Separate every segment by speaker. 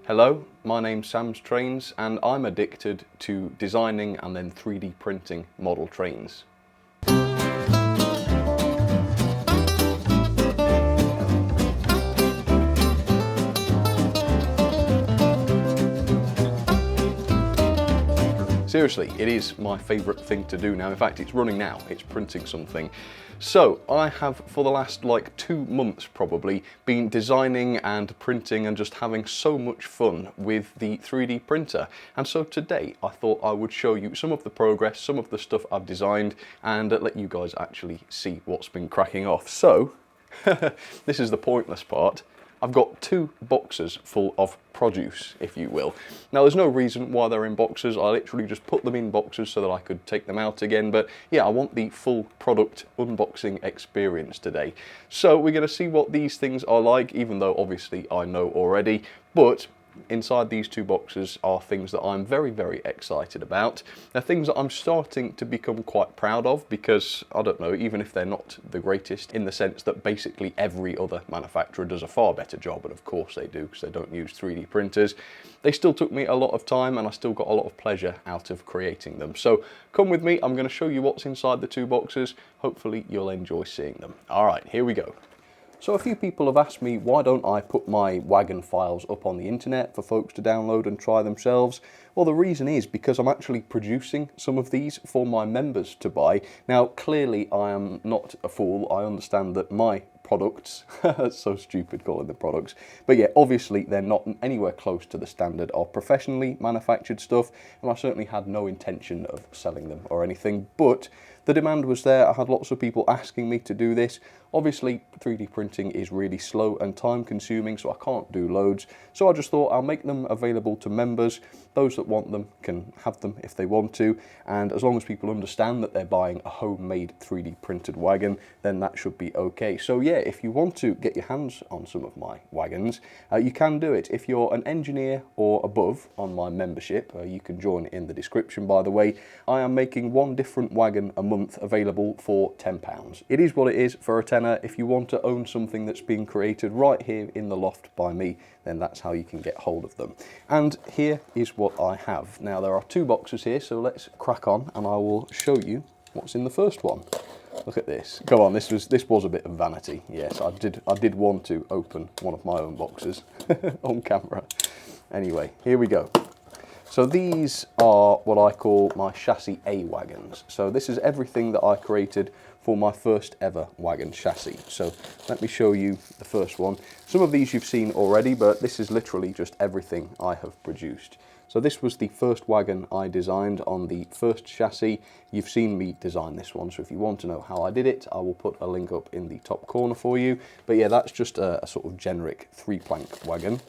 Speaker 1: Hello, my name's Sam's Trains and I'm addicted to designing and then 3D printing model trains. Seriously, it is my favourite thing to do now. In fact, it's running now, it's printing something. So I have, for the last 2 months probably, been designing and printing and just having so much fun with the 3D printer. And so today I thought I would show you some of the progress, some of the stuff I've designed, and let you guys actually see what's been cracking off. So, this is the pointless part. I've got 2 boxes full of produce, if you will. Now there's no reason why they're in boxes, I literally just put them in boxes so that I could take them out again, but yeah, I want the full product unboxing experience today. So we're going to see what these things are like, even though obviously I know already, but inside these 2 boxes are things that I'm very, very excited about. They're things that I'm starting to become quite proud of because, I don't know, even if they're not the greatest, in the sense that basically every other manufacturer does a far better job, and of course they do because they don't use 3D printers, they still took me a lot of time and I still got a lot of pleasure out of creating them. So come with me, I'm going to show you what's inside the 2 boxes. Hopefully you'll enjoy seeing them. Alright, here we go. So a few people have asked me why don't I put my wagon files up on the internet for folks to download and try themselves. Well, the reason is because I'm actually producing some of these for my members to buy. Now clearly I am not a fool, I understand that my products, it's so stupid calling them products, but yeah, obviously they're not anywhere close to the standard of professionally manufactured stuff, and I certainly had no intention of selling them or anything, but the demand was there. I had lots of people asking me to do this. Obviously 3D printing is really slow and time consuming, so I can't do loads, so I just thought I'll make them available to members. Those that want them can have them if they want to, and as long as people understand that they're buying a homemade 3D printed wagon, then that should be okay. So yeah, if you want to get your hands on some of my wagons, you can do it. If you're an engineer or above on my membership, you can join in the description, by the way. I am making 1 different wagon a month available for £10. It is what it is for a tenner. If you want to own something that's being created right here in the loft by me, then that's how you can get hold of them. And here is what I have. Now there are 2 boxes here, so let's crack on and I will show you what's in the first one. Look at this. Go on, this was a bit of vanity. Yes, I did want to open one of my own boxes on camera. Anyway, here we go. So these are what I call my chassis A wagons. So this is everything that I created for my first ever wagon chassis. So let me show you the first one. Some of these you've seen already, but this is literally just everything I have produced. So this was the first wagon I designed on the first chassis. You've seen me design this one, so if you want to know how I did it, I will put a link up in the top corner for you. But yeah, that's just a sort of generic 3-plank wagon.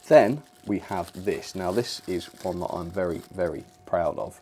Speaker 1: Then we have this. Now this is one that I'm very, very proud of.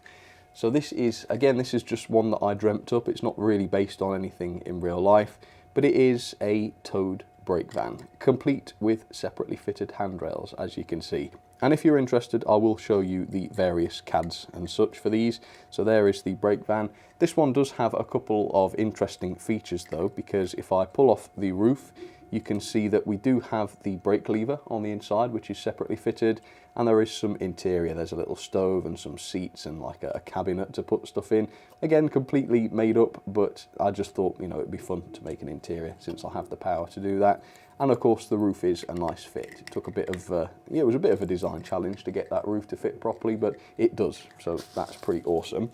Speaker 1: So this is, again, this is just one that I dreamt up. It's not really based on anything in real life, but it is a towed Brakevan, complete with separately fitted handrails, as you can see. And if you're interested, I will show you the various CADs and such for these. So there is the Brakevan. This one does have a couple of interesting features though, because if I pull off the roof, you can see that we do have the brake lever on the inside, which is separately fitted, and there is some interior. There's a little stove and some seats and like a cabinet to put stuff in. Again, completely made up, but I just thought, you know, it'd be fun to make an interior since I have the power to do that. And of course the roof is a nice fit. It took a bit of, yeah, it was a bit of a design challenge to get that roof to fit properly, but it does, so that's pretty awesome.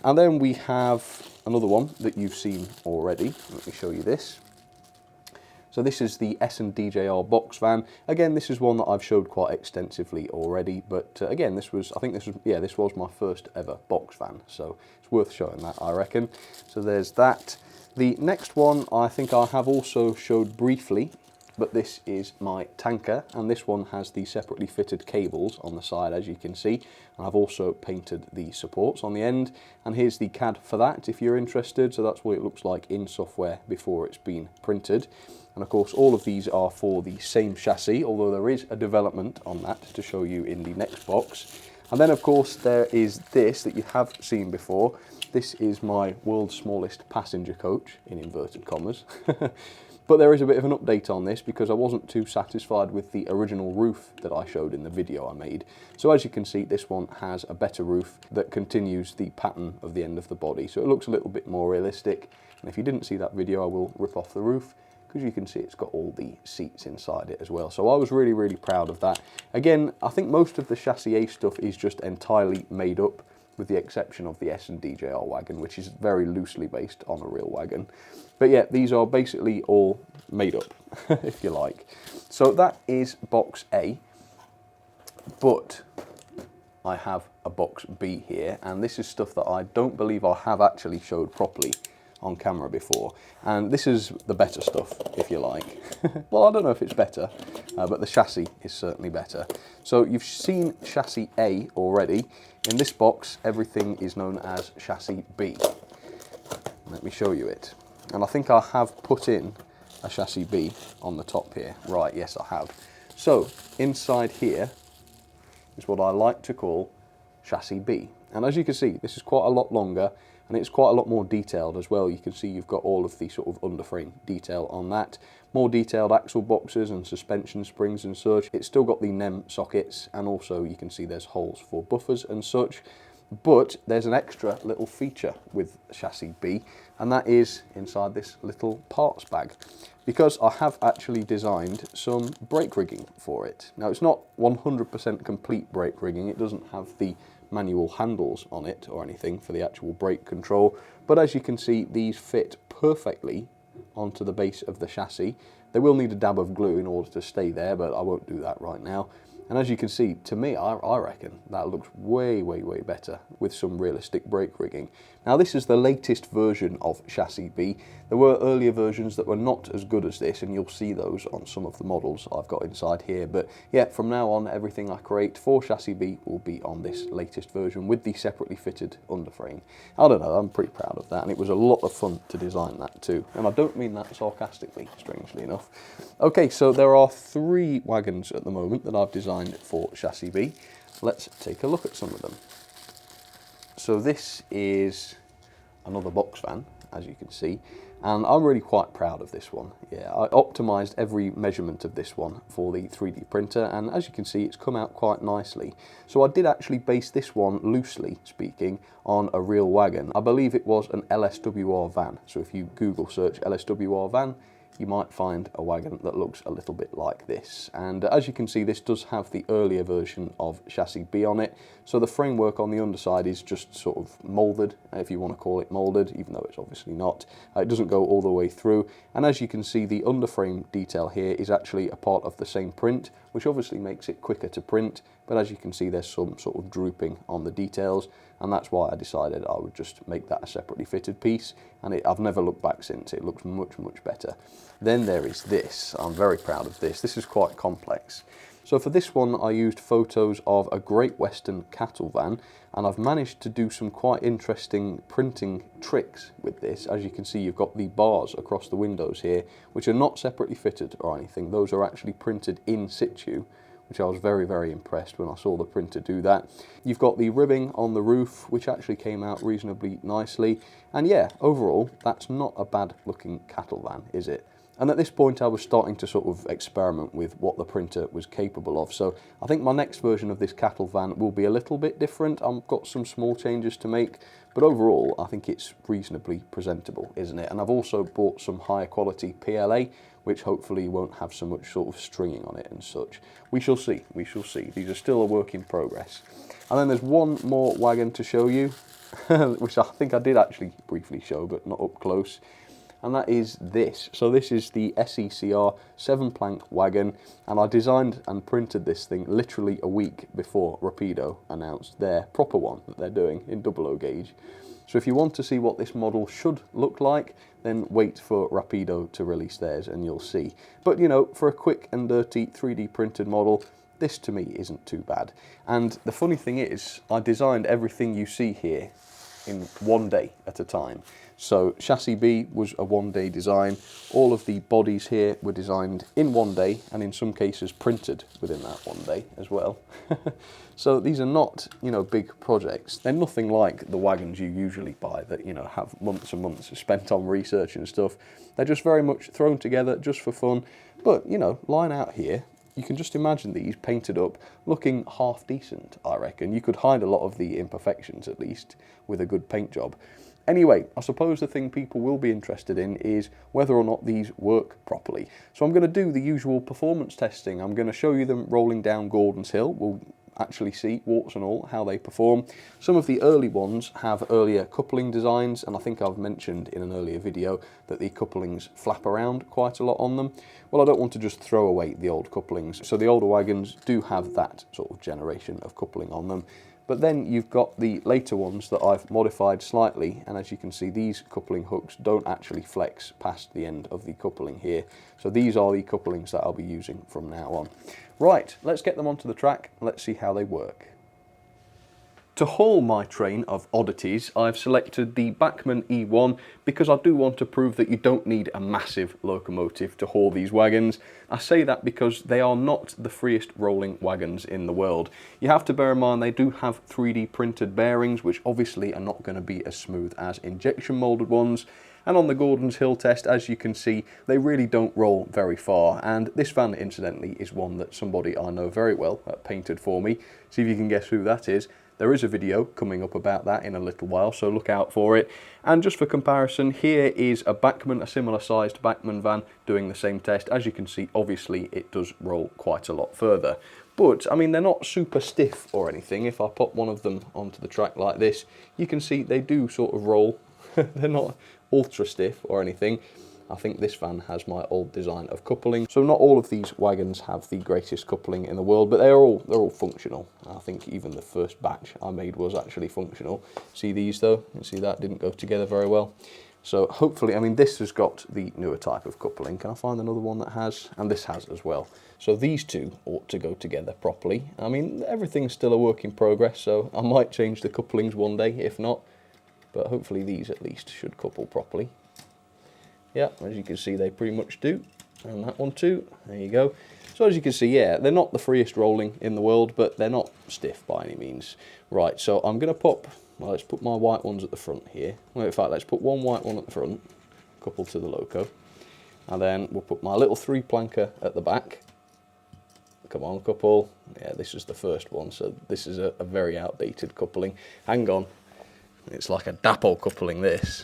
Speaker 1: And then we have another one that you've seen already. Let me show you this. So this is the SDJR box van. Again, this is one that I've showed quite extensively already, but again, this was my first ever box van, so it's worth showing that, I reckon. So there's that. The next one I think I have also showed briefly, but this is my tanker, and this one has the separately fitted cables on the side, as you can see. And I've also painted the supports on the end, and here's the CAD for that if you're interested. So that's what it looks like in software before it's been printed. And of course all of these are for the same chassis, although there is a development on that to show you in the next box. And then of course there is this that you have seen before. This is my world's smallest passenger coach, in inverted commas. But there is a bit of an update on this because I wasn't too satisfied with the original roof that I showed in the video I made. So as you can see, this one has a better roof that continues the pattern of the end of the body. So it looks a little bit more realistic. And if you didn't see that video, I will rip off the roof because you can see it's got all the seats inside it as well. So I was really, really proud of that. Again, I think most of the Chassis A stuff is just entirely made up, with the exception of the SDJR wagon, which is very loosely based on a real wagon. But yeah, these are basically all made up, if you like. So that is box A, but I have a box B here, and this is stuff that I don't believe I have actually showed properly on camera before. And this is the better stuff, if you like. Well, I don't know if it's better, but the chassis is certainly better. So you've seen Chassis A already. In this box, everything is known as Chassis B. Let me show you it. And I think I have put in a Chassis B on the top here. Right, yes, I have. So inside here is what I like to call Chassis B. And as you can see, this is quite a lot longer, and it's quite a lot more detailed as well. You can see you've got all of the sort of underframe detail on that. More detailed axle boxes and suspension springs and such. It's still got the NEM sockets, and also you can see there's holes for buffers and such. But there's an extra little feature with Chassis B, and that is inside this little parts bag, because I have actually designed some brake rigging for it. Now, it's not 100% complete brake rigging. It doesn't have the manual handles on it or anything for the actual brake control, but as you can see, these fit perfectly onto the base of the chassis. They will need a dab of glue in order to stay there, but I won't do that right now. And as you can see, to me, I reckon that looks way, way, way better with some realistic brake rigging. Now, this is the latest version of Chassis B. There were earlier versions that were not as good as this, and you'll see those on some of the models I've got inside here. But yeah, from now on, everything I create for Chassis B will be on this latest version with the separately fitted underframe. I don't know, I'm pretty proud of that, and it was a lot of fun to design that too. And I don't mean that sarcastically, strangely enough. Okay, so there are 3 wagons at the moment that I've designed for Chassis B. Let's take a look at some of them. So this is another box van, as you can see, and I'm really quite proud of this one. Yeah, I optimized every measurement of this one for the 3D printer, and as you can see, it's come out quite nicely. So I did actually base this one, loosely speaking, on a real wagon. I believe it was an LSWR van. So if you Google search LSWR van, you might find a wagon that looks a little bit like this. And as you can see, this does have the earlier version of Chassis B on it. So the framework on the underside is just sort of moulded, if you want to call it moulded, even though it's obviously not. It doesn't go all the way through. And as you can see, the underframe detail here is actually a part of the same print, which obviously makes it quicker to print. But as you can see, there's some sort of drooping on the details, and that's why I decided I would just make that a separately fitted piece, and I've never looked back since. It looks much, much better. Then there is this. I'm very proud of this. This is quite complex. So for this one, I used photos of a Great Western cattle van, and I've managed to do some quite interesting printing tricks with this. As you can see, you've got the bars across the windows here, which are not separately fitted or anything. Those are actually printed in situ, which I was very, very impressed when I saw the printer do that. You've got the ribbing on the roof, which actually came out reasonably nicely. And yeah, overall, that's not a bad looking cattle van, is it? And at this point, I was starting to sort of experiment with what the printer was capable of. So I think my next version of this cattle van will be a little bit different. I've got some small changes to make, but overall, I think it's reasonably presentable, isn't it? And I've also bought some higher quality PLA, which hopefully won't have so much sort of stringing on it and such. We shall see, we shall see. These are still a work in progress. And then there's one more wagon to show you, which I think I did actually briefly show, but not up close. And that is this. So this is the SECR 7-plank wagon, and I designed and printed this thing literally a week before Rapido announced their proper one that they're doing in 00 gauge. So if you want to see what this model should look like, then wait for Rapido to release theirs and you'll see. But you know, for a quick and dirty 3D printed model, this to me isn't too bad. And the funny thing is, I designed everything you see here in one day at a time. So chassis B was a one-day design. All of the bodies here were designed in one day, and in some cases printed within that one day as well. So these are not, you know, big projects. They're nothing like the wagons you usually buy that, you know, have months and months spent on research and stuff. They're just very much thrown together just for fun. But, you know, lying out here, you can just imagine these painted up, looking half decent, I reckon. You could hide a lot of the imperfections, at least, with a good paint job. Anyway, I suppose the thing people will be interested in is whether or not these work properly. So I'm going to do the usual performance testing. I'm going to show you them rolling down Gordon's Hill. We'll actually see, warts and all, how they perform. Some of the early ones have earlier coupling designs, and I think I've mentioned in an earlier video that the couplings flap around quite a lot on them. Well, I don't want to just throw away the old couplings, so the older wagons do have that sort of generation of coupling on them. But then you've got the later ones that I've modified slightly, and as you can see, these coupling hooks don't actually flex past the end of the coupling here. So these are the couplings that I'll be using from now on. Right, let's get them onto the track, let's see how they work. To haul my train of oddities, I've selected the Bachmann E1 because I do want to prove that you don't need a massive locomotive to haul these wagons. I say that because they are not the freest rolling wagons in the world. You have to bear in mind they do have 3D printed bearings, which obviously are not going to be as smooth as injection moulded ones. And on the Gordon's Hill test, as you can see, they really don't roll very far. And this van, incidentally, is one that somebody I know very well painted for me. See if you can guess who that is. There is a video coming up about that in a little while, so look out for it. And just for comparison, here is a Bachmann, a similar sized Bachmann van doing the same test. As you can see, obviously it does roll quite a lot further. But, I mean, they're not super stiff or anything. If I pop one of them onto the track like this, you can see they do sort of roll. They're not ultra stiff or anything. I think this van has my old design of coupling. So not all of these wagons have the greatest coupling in the world, but they're all functional. I think even the first batch I made was actually functional. See these though? You see that didn't go together very well. So hopefully, I mean, this has got the newer type of coupling. Can I find another one that has? And this has as well. So these two ought to go together properly. I mean, everything's still a work in progress, so I might change the couplings one day, if not. But hopefully these at least should couple properly. Yeah, as you can see, they pretty much do. And that one too, there you go. So as you can see, yeah, they're not the freest rolling in the world, but they're not stiff by any means. Right, so I'm going to pop, well, let's put my white ones at the front here. Well, in fact, let's put one white one at the front, coupled to the loco. And then we'll put my little 3-planker at the back. Come on, couple. Yeah, this is the first one, so this is a very outdated coupling. Hang on, it's like a dapple coupling, this.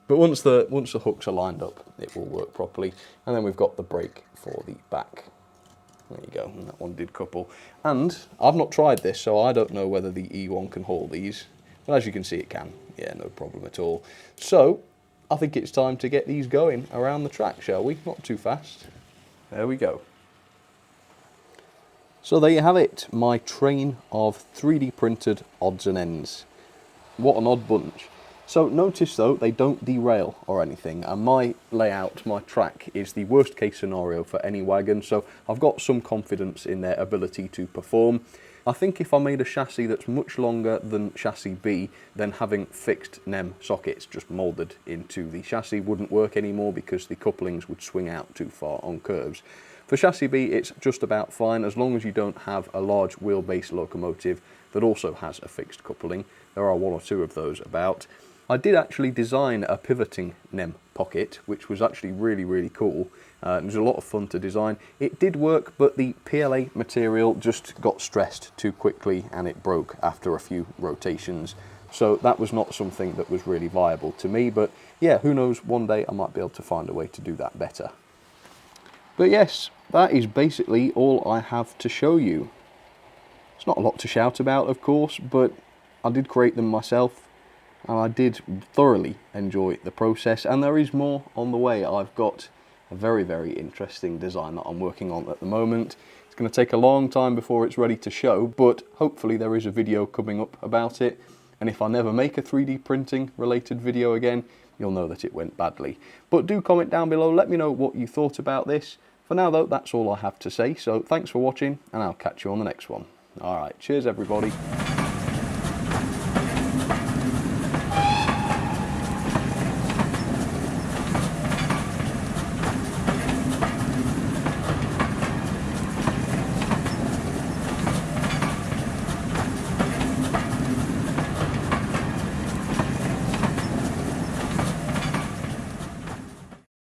Speaker 1: But once the hooks are lined up, it will work properly. And then we've got the brake for the back. There you go, and that one did couple. And I've not tried this, so I don't know whether the E1 can haul these. But as you can see, it can. Yeah, no problem at all. So, I think it's time to get these going around the track, shall we? Not too fast. There we go. So there you have it, my train of 3D printed odds and ends. What an odd bunch. So notice though, they don't derail or anything, and my layout, my track, is the worst case scenario for any wagon, so I've got some confidence in their ability to perform. I think if I made a chassis that's much longer than chassis B, then having fixed NEM sockets just moulded into the chassis wouldn't work anymore because the couplings would swing out too far on curves. For chassis B, it's just about fine as long as you don't have a large wheelbase locomotive that also has a fixed coupling. There are one or two of those about. I did actually design a pivoting NEM pocket, which was actually really, really cool. It was a lot of fun to design. It did work, but the PLA material just got stressed too quickly and it broke after a few rotations. So that was not something that was really viable to me, but yeah, who knows, one day I might be able to find a way to do that better. But yes, that is basically all I have to show you. It's not a lot to shout about, of course, but I did create them myself. And I did thoroughly enjoy the process, and there is more on the way. I've got a very, very interesting design that I'm working on at the moment. It's going to take a long time before it's ready to show, but hopefully there is a video coming up about it. And if I never make a 3D printing related video again, you'll know that it went badly. But do comment down below, let me know what you thought about this. For now though, that's all I have to say, so thanks for watching, and I'll catch you on the next one. Alright, cheers everybody.